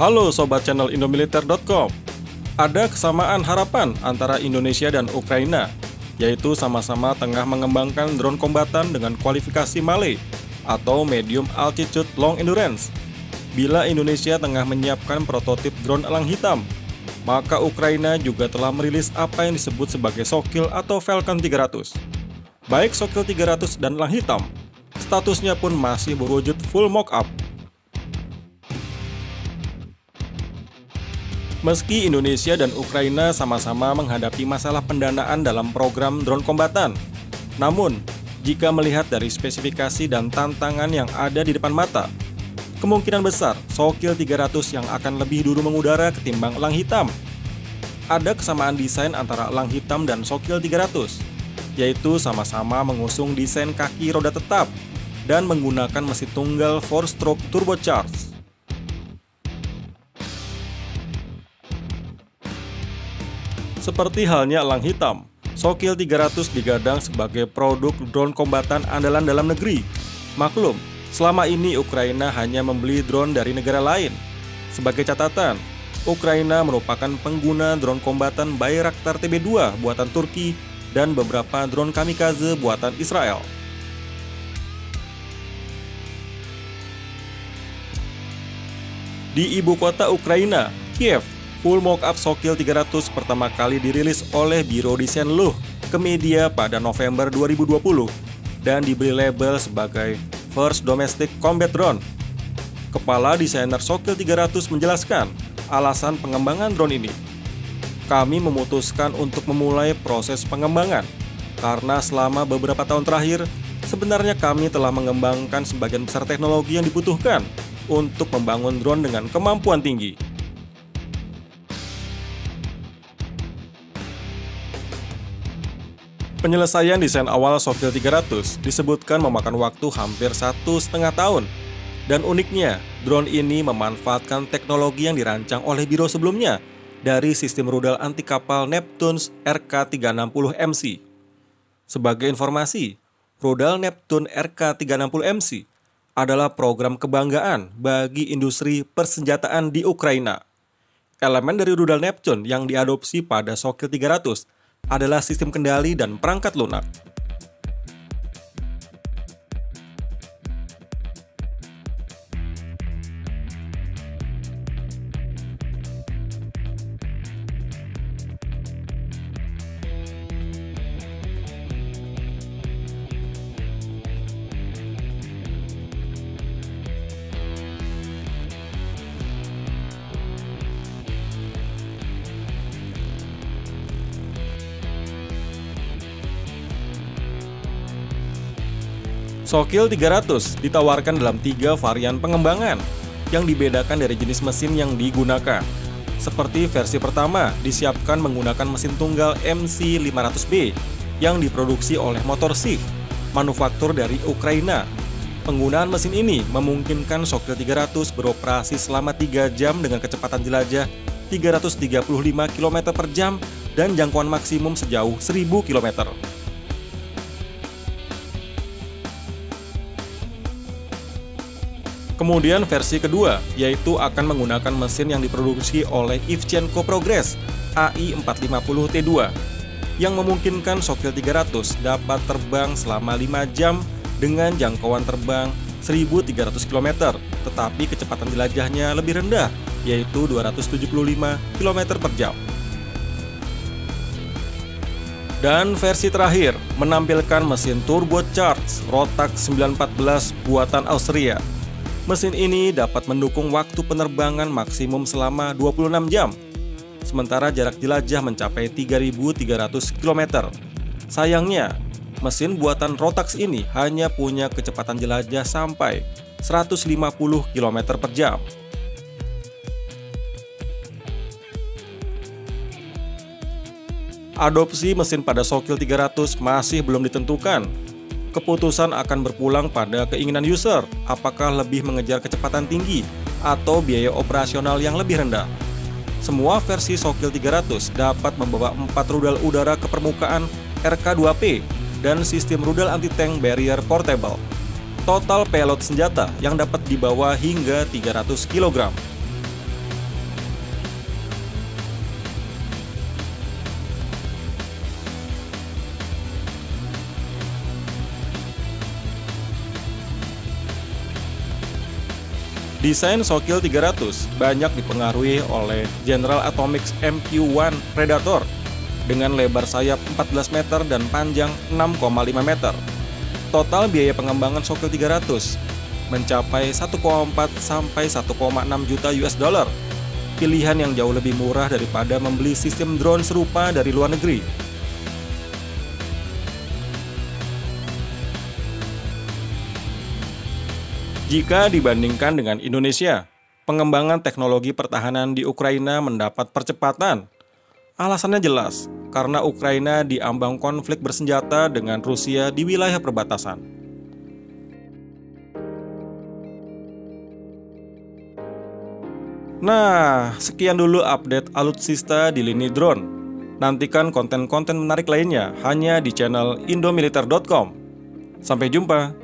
Halo Sobat Channel Indomiliter.com. Ada kesamaan harapan antara Indonesia dan Ukraina, yaitu sama-sama tengah mengembangkan drone kombatan dengan kualifikasi MALE atau Medium Altitude Long Endurance. Bila Indonesia tengah menyiapkan prototip drone elang hitam, maka Ukraina juga telah merilis apa yang disebut sebagai Sokil atau Falcon 300. Baik Sokil 300 dan elang hitam, statusnya pun masih berwujud full mock-up. Meski Indonesia dan Ukraina sama-sama menghadapi masalah pendanaan dalam program drone kombatan, namun jika melihat dari spesifikasi dan tantangan yang ada di depan mata, kemungkinan besar Sokil 300 yang akan lebih dulu mengudara ketimbang elang hitam. Ada kesamaan desain antara elang hitam dan Sokil 300, yaitu sama-sama mengusung desain kaki roda tetap dan menggunakan mesin tunggal 4-stroke turbocharged. Seperti halnya elang hitam, Sokil 300 digadang sebagai produk drone kombatan andalan dalam negeri. Maklum, selama ini Ukraina hanya membeli drone dari negara lain. Sebagai catatan, Ukraina merupakan pengguna drone kombatan Bayraktar TB2 buatan Turki dan beberapa drone kamikaze buatan Israel. Di ibu kota Ukraina, Kiev, full mock-up Sokil 300 pertama kali dirilis oleh Biro Desain Luh ke media pada November 2020 dan diberi label sebagai First Domestic Combat Drone. Kepala desainer Sokil 300 menjelaskan alasan pengembangan drone ini. Kami memutuskan untuk memulai proses pengembangan karena selama beberapa tahun terakhir, sebenarnya kami telah mengembangkan sebagian besar teknologi yang dibutuhkan untuk membangun drone dengan kemampuan tinggi. Penyelesaian desain awal Sokil 300 disebutkan memakan waktu hampir 1,5 tahun. Dan uniknya, drone ini memanfaatkan teknologi yang dirancang oleh biro sebelumnya dari sistem rudal anti kapal Neptune RK-360MC. Sebagai informasi, rudal Neptune RK-360MC adalah program kebanggaan bagi industri persenjataan di Ukraina. Elemen dari rudal Neptune yang diadopsi pada Sokil 300 adalah sistem kendali dan perangkat lunak. Sokil 300 ditawarkan dalam 3 varian pengembangan yang dibedakan dari jenis mesin yang digunakan. Seperti versi pertama disiapkan menggunakan mesin tunggal MC500B yang diproduksi oleh Motor Sich, manufaktur dari Ukraina. Penggunaan mesin ini memungkinkan Sokil 300 beroperasi selama 3 jam dengan kecepatan jelajah 335 km per jam dan jangkauan maksimum sejauh 1000 km. Kemudian versi kedua, yaitu akan menggunakan mesin yang diproduksi oleh Ivchenko Progress AI450T2 yang memungkinkan Sokil 300 dapat terbang selama 5 jam dengan jangkauan terbang 1.300 km, tetapi kecepatan jelajahnya lebih rendah, yaitu 275 km per jam. Dan versi terakhir menampilkan mesin turbocharged Rotax 914 buatan Austria. Mesin ini dapat mendukung waktu penerbangan maksimum selama 26 jam, sementara jarak jelajah mencapai 3.300 km. Sayangnya, mesin buatan Rotax ini hanya punya kecepatan jelajah sampai 150 km per jam. Adopsi mesin pada Sokil 300 masih belum ditentukan. Keputusan akan berpulang pada keinginan user, apakah lebih mengejar kecepatan tinggi atau biaya operasional yang lebih rendah. Semua versi Sokil 300 dapat membawa 4 rudal udara ke permukaan RK-2P dan sistem rudal anti-tank barrier portable. Total payload senjata yang dapat dibawa hingga 300 kg. Desain Sokil 300 banyak dipengaruhi oleh General Atomics MQ-1 Predator dengan lebar sayap 14 meter dan panjang 6,5 meter. Total biaya pengembangan Sokil 300 mencapai 1,4 sampai 1,6 juta US dollar. Pilihan yang jauh lebih murah daripada membeli sistem drone serupa dari luar negeri. Jika dibandingkan dengan Indonesia, pengembangan teknologi pertahanan di Ukraina mendapat percepatan. Alasannya jelas, karena Ukraina diambang konflik bersenjata dengan Rusia di wilayah perbatasan. Nah, sekian dulu update alutsista di lini drone. Nantikan konten-konten menarik lainnya hanya di channel indomiliter.com. Sampai jumpa!